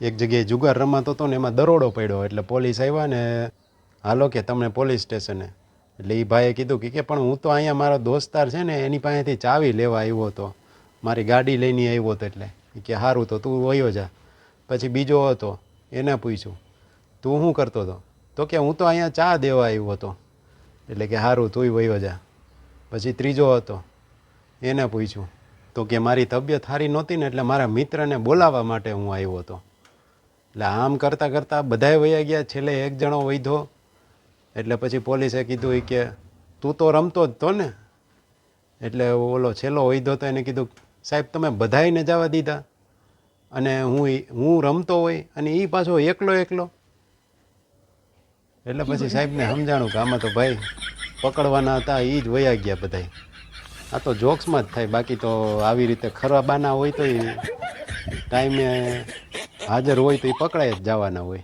એક જગ્યાએ જુગાર રમાતો હતો ને એમાં દરોડો પડ્યો એટલે પોલીસ આવ્યા ને હાલો કે તમને પોલીસ સ્ટેશને. એટલે એ ભાઈએ કીધું કે પણ હું તો અહીંયા મારો દોસ્તાર છે ને એની પાસેથી ચાવી લેવા આવ્યો હતો, મારી ગાડી લઈને આવ્યો હતો. એટલે કે સારું તો તું વયો જા. પછી બીજો હતો એને પૂછ્યું તું શું કરતો હતો? તો કે હું તો અહીંયા ચા દેવા આવ્યો હતો. એટલે કે સારું તુંય વયો જા. પછી ત્રીજો હતો એને પૂછ્યું તો કે મારી તબિયત સારી નહોતી ને એટલે મારા મિત્રને બોલાવવા માટે હું આવ્યો હતો. એટલે આમ કરતાં કરતાં બધાએ વયા ગયા. છેલ્લે એક જણો વૈધો. એટલે પછી પોલીસે કીધું કે તું તો રમતો જ તો ને? એટલે ઓલો છેલ્લો વૈધો તો એને કીધું સાહેબ તમે બધાઈને જવા દીધા અને હું રમતો હોય અને એ પાછો એકલો. એટલે પછી સાહેબને સમજાણું કે આમાં તો ભાઈ પકડવાના હતા એ જ વયા ગયા બધાય. આ તો જોક્સમાં જ થાય, બાકી તો આવી રીતે ખરાબાના હોય તો ટાઈમે હાજર હોય તો એ પકડાય જ જવાના હોય.